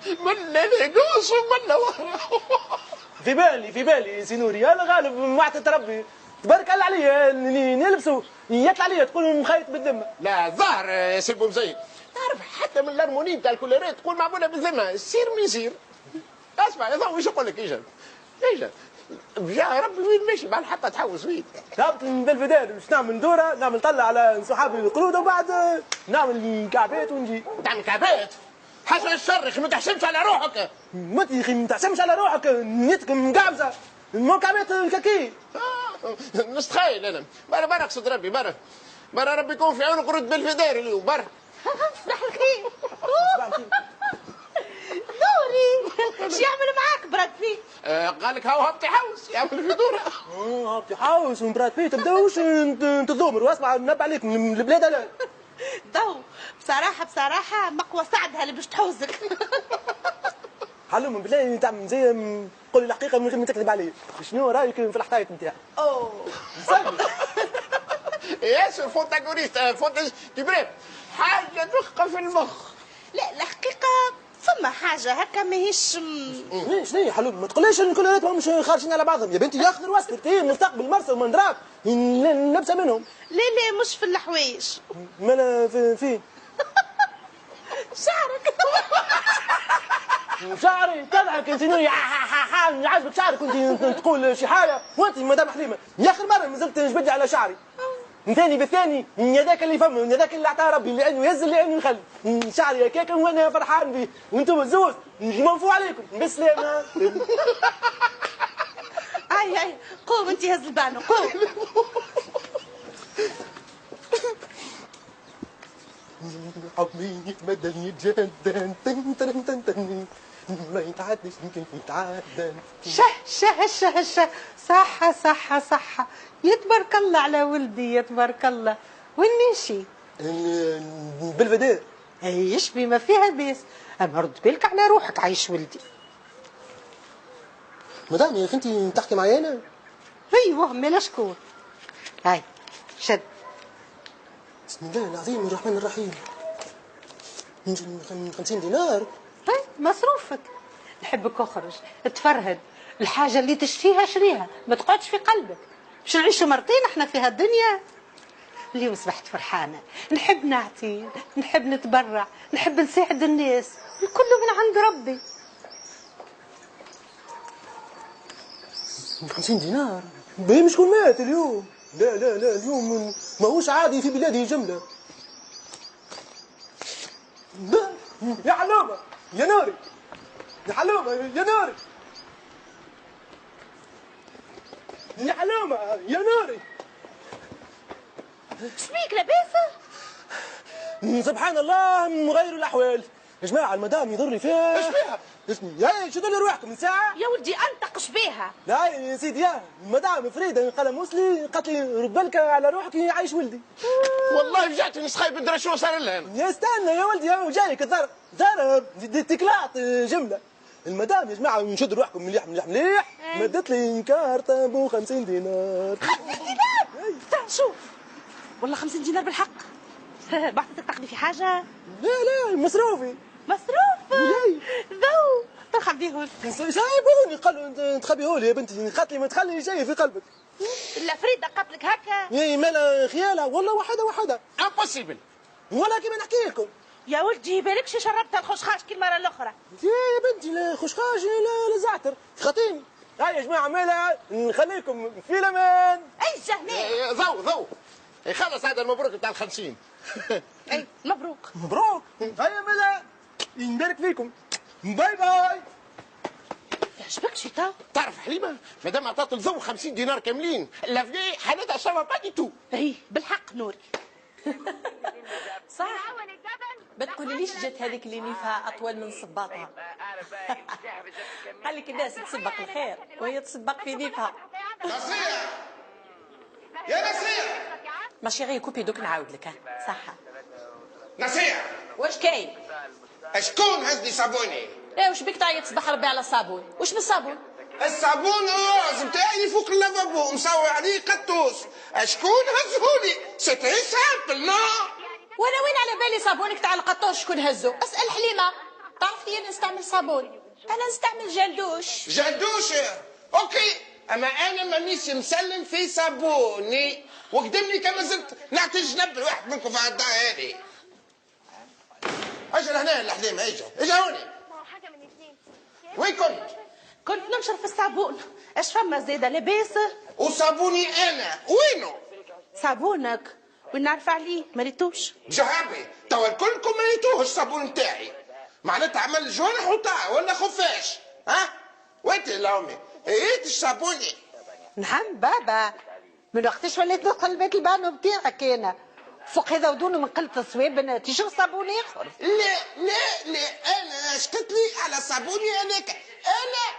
من القوس ومن ورا. في بالي سي نوري، انا غالب معتة ربي تبارك الله عليا نلبسوا يطلع عليا تقول مخيط بالذمه. لا ظهر يا سي بومزيد، تعرف حتى من الارموني بتاع الكوليرات تقول معموله بالذمه، سير ما يصير. اسمع يا ضو ايش نقول لك، اجا بجاه ربي وين ماشي بعد حتى تحوس وين. هبط من بالفدار باش نعمل دوره، نعمل طلع على صحابي القروده وبعد نعمل كعبات ونجي. تعمل كعبات؟ حسن الشر يا اخي ما تحسبش على روحك. ما يا اخي ما تحسبش على روحك، نيتك مقعبزه مو كعبات كاكي. نستخيل انا برا اقصد ربي برا ربي يكون في عون قرود بالفدار اليوم برا. صباح الخير. نوري ايش يعمل معاك براد بيت؟ قال لك هاو هبطي حوس يعمل في دوره. هبطي حوس وبراد بيت تبداوش تضمر واسمع نبع عليك من البلاد. لا ضو بصراحه مقوى سعدها اللي باش تحوزك. حلو بالله تعمل زي قولي الحقيقه من غير ما تكذب علي، شنو رايك في الحكايات نتاعك؟ اوه ياسر فونتاغونيست تبريب حاجه تخقى في المخ. لا الحقيقه فما حاجه هكا ماهيش. شنو هي حلو؟ ما تقوليش ان كل مش خارجين على بعضهم يا بنتي، ياخذ واسكت مستقبل مرسى ومندراك لابسه منهم. لا مش في الحوايج. مالا فين؟ شعرك. شعري تضحك انت عاجبك شعرك وانت تقول شي حاجه، وانت مدام حليمه يا اخر مره مازلت جبدي على شعري. ثاني بالثاني هذاك اللي فما هذاك اللي عطاه ربي، اللي عينه يهز اللي عينه يخلي شعري هكاك وانا فرحان به وانتم الزوز منفوع عليكم بالسلامه. اي قوم انت هز البانو قوم. حبي يتبدل يتجدد تن ما يتعدش يمكن يتعدل. شه صح يتبارك الله على ولدي يتبارك الله. وين ماشي؟ بالفداء. ايش بما فيها بيس، اما رد بالك على روحك عايش ولدي. مدام يا اخي انت تحكي معايا انا؟ ايوه مالا شكون؟ هاي شد. بسم الله العظيم الرحمن الرحيم. 50 دينار. هاي مصروفك. نحبك اخرج تفرهد، الحاجه اللي تشتيها شريها، ما تقعدش في قلبك. باش نعيشوا مرتين احنا في هالدنيا. اليوم صبحت فرحانه، نحب نعطي، نحب نتبرع، نحب نساعد الناس، الكل من عند ربي. 50 دينار باهي مش كل مات اليوم. لا اليوم ماهوش عادي في بلادي جمله. يا حلومه يا نوري، يا حلومه يا نوري، يا حلومه يا نوري. شبيك لاباسه؟ سبحان الله مغير الاحوال يا جماعه. المدام يضرني فيها. ايش فيها؟ يا شدوا لي روحكم من ساعه. يا ولدي انتقش بيها. لا يا سيدي يا المدام فريده قلموسلي قالت لي رد بالك على روحك عايش ولدي. والله رجعت نسخايب ندري شنو صار لها. يا استنى يا ولدي انا جايك ضرب تكلاط جمله. المدام يا جماعه نشد روحكم مليح مدت لي كارت ابو 50 دينار. 50 دينار؟ تعال شوف والله 50 دينار بالحق. بعثتك تقضي في حاجه؟ لا مصروفي. مصروف؟ ذو تخبيهولي. سايبوني قالوا تخبيهولي يا بنتي، قالت لي ما تخلي شيء في قلبك. لا فريده قالت لك هكا؟ اي مالا خيالها والله واحده امبوسيبل. ولا كيما نحكي لكم يا ولدي بالكش شربتها الخشخاش كي المره الاخرى. يا بنتي لا خشخاش لا زعتر خطيني. هاي يا جماعه مالا نخليكم في الامان. اي جهنم. ضو خلص هذا المبروك بتاع ال50. اي مبروك. هيا مالا نبارك فيكم. باي. يعجبك شي تو؟ تعرف حليمه مادام عطات الضو 50 دينار كاملين لافي حالتها سوا با دي تو. اي بالحق نوري. صح ما تقوليليش جات هذيك اللي نيفها اطول من صباطها. قال لك الناس تسبق الخير وهي تسبق في نيفها. نصير يا نصير ماشي غير كوبي دوك نعاود لك. صح نصير واش كاين؟ شكون هز لي صابوني؟ ايه واش بيك تعيط صباح ربي على الصابون؟ واش بالصابون؟ الصابون الروز بتاعي فوق اللافابو مصور عليه قطوس. شكون هزهولي؟ سي تري سامبل نو. وانا وين على بالي صابونك تاع القطوش شكون هزو؟ اسال حليمه. تعرف لي انا نستعمل صابون، انا نستعمل جلدوش. جلدوش اوكي، اما انا مانيش مسلم في صابوني، وقدمني كما زلت نعطي جنب الواحد منكم في الدار هذه. اجل هنا الحليمه، اجا هوني. وين كنت ننشر في الصابون. اش فما زيادة لاباس؟ وصابوني انا وينو؟ صابونك وين نعرف عليه ما ريتوش. جهابي توا كلكم ما ريتوهش الصابون نتاعي، معناتها عمل جوانح وطاع ولا خفاش؟ ها؟ وانت يا امي ريت الصابوني؟ نعم بابا، من وقتاش وليت ندخل البيت البانو بتاعك انا فوق هذا ودونه من قلة الصواب تشوف صابون اخر. لا انا شقت لي على صابوني هذاك، انا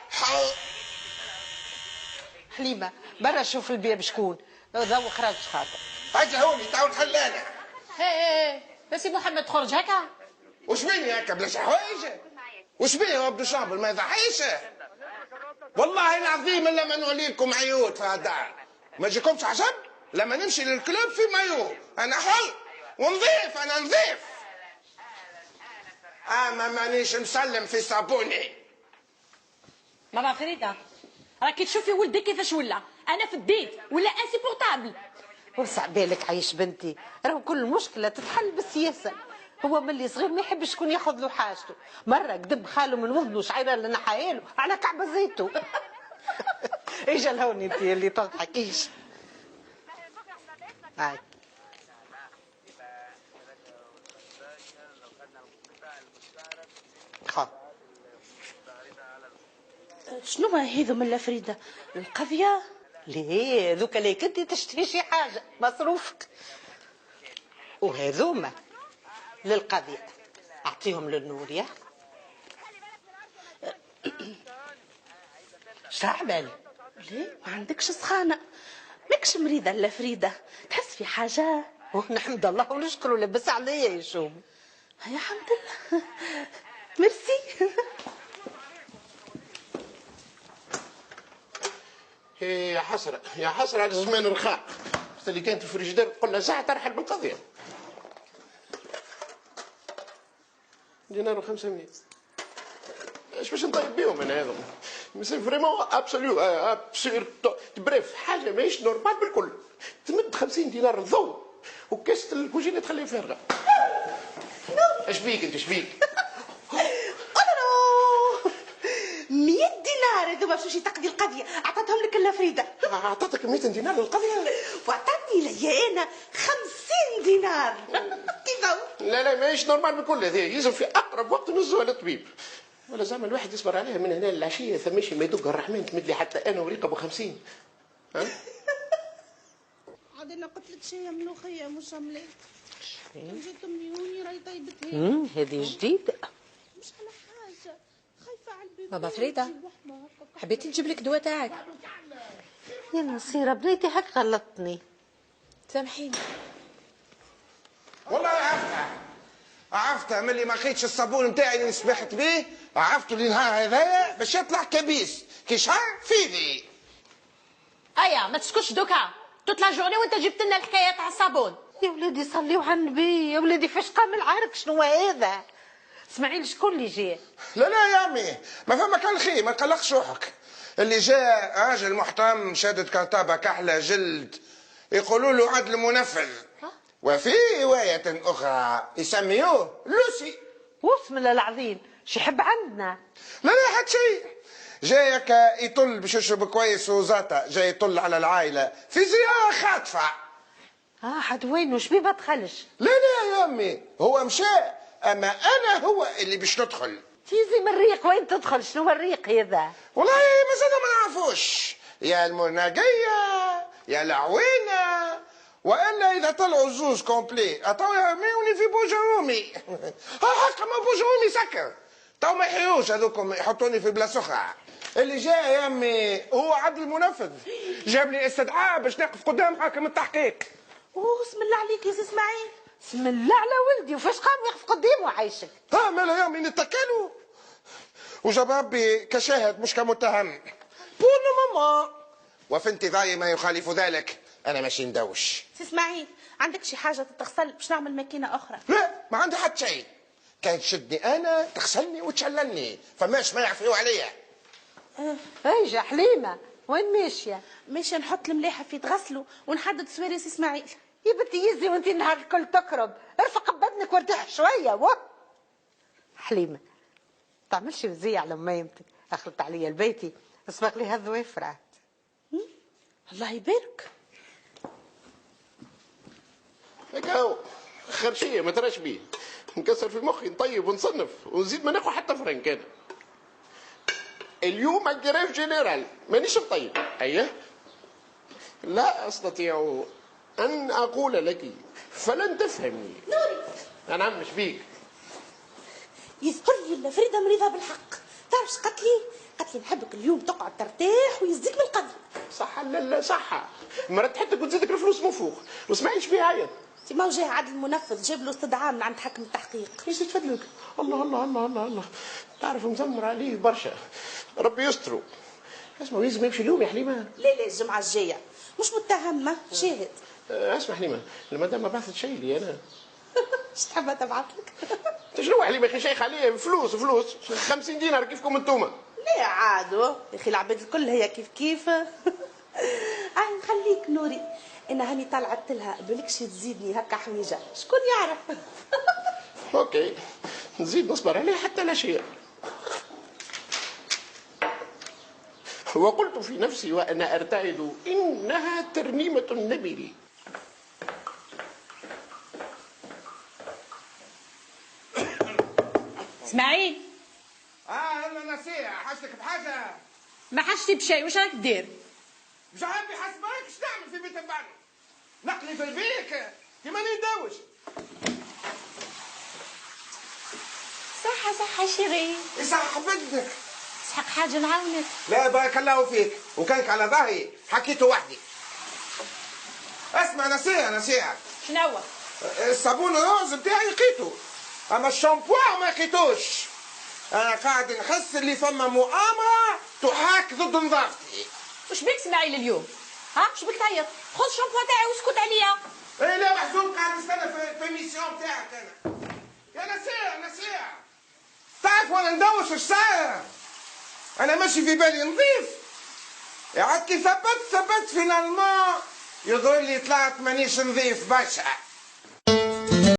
حليمة برا شوف الباب شكون ذو خرج خاطر. اجا هوني تعاو نحل انا. هي بس محمد تخرج هكا. وش بيني هكا بلاش حوايج؟ وش بيه يا عبد الشامبر ما يضحيش؟ والله العظيم الا ما نولي لكم عيوط في الدار، ما يجيكمش عجب لما نمشي للكلوب في مايو، انا حر ونظيف، انا نظيف. اما مانيش مسلم في صابوني. ماما فريدة راكي تشوفي ولدك كيفاش ولا، انا في الديت ولا انسيبورتابل. وسع بالك عيش بنتي، راهو كل مشكلة تتحل بالسياسة. هو ملي صغير ما يحبش شكون ياخذ له حاجته، مرة قدب خاله من وضنه شعيرة اللي نحايله على كعبة زيتو. اجا لهوني انت اللي تضحكيش. هاي شنو هذو من فريدة؟ القضية؟ ليه ذوك اللي كنتي تشتري شي حاجة مصروفك، وهذوما للقضية أعطيهم للنور يا. شعبل ليه ما عندكش سخانة؟ ماكش مريضة إلا فريدة، تحس في حاجة؟ ونحمد الله ونشكره لبس عليا يا شوم. يا حمد الله. ميرسي. يا حسرة يا حسرة على زمان الرخاء، اللي كانت في الفريجيدير قلنا ساعة ترحل بالقضية. دينار و500 ايش باش نطيب بيهم انا هذا؟ سي فريمون ابسوليو ابسورد بريف، حاجة ماهيش نورمال بالكل. تمد 50 دينار الضوء وكاسة الكوجينة تخليها فارغة. ايش بيك انت ايش بيك؟ 100 دينار هذوما باش تقضي القضية، عطاتهم لك إلا فريدة. اعطتك 200 دينار للقضية وعطاتني ليا أنا 50 دينار. كيفاش؟ لا ماهيش نورمال بالكل، هذه يلزم في اقرب وقت نزوها للطبيب. ولا زعما الواحد يصبر عليها من هنا للعشيه، ثماشي ما يدق الرحمن تمد لي حتى انا وريقه ب 50. ها؟ عاد انا قلت لك شيء ملوخيه مش عمليه. جيت امي هوني راهي طيبتها. هذه جديدة. مش على حاجه، خايفه على البيبي. بابا فريدة حبيتي نجيب لك دواء تاعك. يا نصيرة بنيتي هك غلطتني، سامحيني. والله عرفتها ملي ما لقيتش الصابون نتاعي اللي سبحت به، عرفتوا اللي نهار هذايا باش يطلع كبيس كي شهر فيدي. ايا ما تسكتش دوكا، تطلع جورني وانت جبت لنا الحكايه تاع الصابون. يا ولادي صليوا على النبي، يا ولادي فاش قام العرك شنو هذا؟ اسمعي شكون اللي جاء؟ لا يا امي ما فما كان خير، ما تقلقش روحك. اللي جاء راجل محترم شادد كرتابه كحله جلد، يقولوا له عدل منفذ، وفي روايه اخرى يسميوه لوسي. بسم الله العظيم شي يحب عندنا. لا حد شيء، جايك يطل باش يشرب كويس وزاتا، جاي يطل على العائله في زياره خاطفه. حد وين وش بيه ما دخلش؟ لا يا امي هو مشى، اما انا هو اللي باش ندخل. تيزي من الريق وين تدخل؟ شنو الريق هذا؟ والله مازال ما نعرفوش، يا المرناقيه يا العوينه، والا اذا طلعوا زوز كومبلي اتوا يرميوني في بوجرومي. حق ما بوجرومي سكر، تو ما يحيوش هذوكم يحطوني في بلاصه اخرى. اللي جاء يا امي هو عدل المنفذ، جاب لي استدعاء باش نقف قدام حاكم التحقيق. بسم الله عليك يا سي اسماعيل. بسم الله على ولدي، وفاش قام يقف قدامه عايشك؟ مالا يا امي نتكلوا، وجاب ربي كشاهد مش كمتهم. بون ماما وفي انتظار ما يخالف ذلك انا ماشي ندوش. سي اسماعيل عندك شي حاجه تتغسل باش نعمل ماكينه اخرى؟ لا ما عندي حتى شيء، كان تشدني انا تغسلني وتشللني، فماش ما يعفيو عليا. هيجا حليمه وين ماشيه؟ ماشي نحط الملاحه في تغسلوا ونحدد سواري سي اسماعيل. يا بنتي يزي وانت النهار الكل تقرب، ارفق بدنك وارتاح شويه. حليمه تعملش وزية على ميمتك، اخلط عليا البيتي اسبق لي هالذوافر. الله يبارك. هكا خير شيء ما تراش بيه، نكسر في مخي نطيب ونصنف ونزيد ما ناخذ حتى فرنك. انا اليوم الجريف جنرال مانيش مطيب. اييه لا استطيع ان اقول لك فلن تفهمني. نوري انا عم مش بيك. يذكر لي فريده مريضه بالحق. تعرف اش قالت لي؟ قالت لي نحبك اليوم تقعد ترتاح ويزيك بالقضيه. صح لا صح، مرات حتى وتزيدك الفلوس من فوق واسمعيش بيه عيط. ما هو جاي عدل المنفذ جاب له استدعاء من عند حكم التحقيق. ايش تفدلك؟ الله الله الله الله الله، تعرف مزمر عليه برشا، ربي يستروا. اسمع لازم يمشي اليوم يا حليمه. لا الجمعه الجايه مش متهمه شاهد. اسمع حليمه، المدام ما بعثت شيء لي انا. اش تحبها تبعث لك؟ انت شنو حليمه يا اخي شيخ عليه فلوس 50 دينار كيفكم انتوما. لا عادو يا اخي العباد الكل هي كيف نخليك نوري، انا هاني طلعت لها بالكش تزيدني هكا حويجه شكون يعرف. اوكي نزيد نصبر عليه حتى لا شيء. وقلت في نفسي وانا ارتعد انها ترنيمه النبي. اسماعيل انا نسيع حاجتك بحاجه؟ ما حشتي بشيء، واش راك دير؟ مش عارف يحسبك ايش تعمل في بيت البعل؟ نقلي في البيك كيما ندوش. صحة شيري، يصح بدك. تسحق حاجة نعاونك. لا بارك الله فيك، وكانك على ظهري حكيته وحدي. اسمع نسيع شنو؟ الصابون الروز بتاعي لقيته، اما الشامبوان ما لقيتوش. انا قاعد نحس اللي فما مؤامره تحاك ضد نظافتي. وش بيك اسماعيل اليوم؟ ها وش بيك تعيط؟ خذ الشامبو تاعي واسكت عليا. ايه لا محزون قاعد نستنى في الميسيون تاعك انا. يا نسيع تعرف وانا ندوش ايش صاير؟ انا ماشي في بالي نظيف. عاد كي ثبت فينالمون يظهر لي طلعت مانيش نظيف برشا.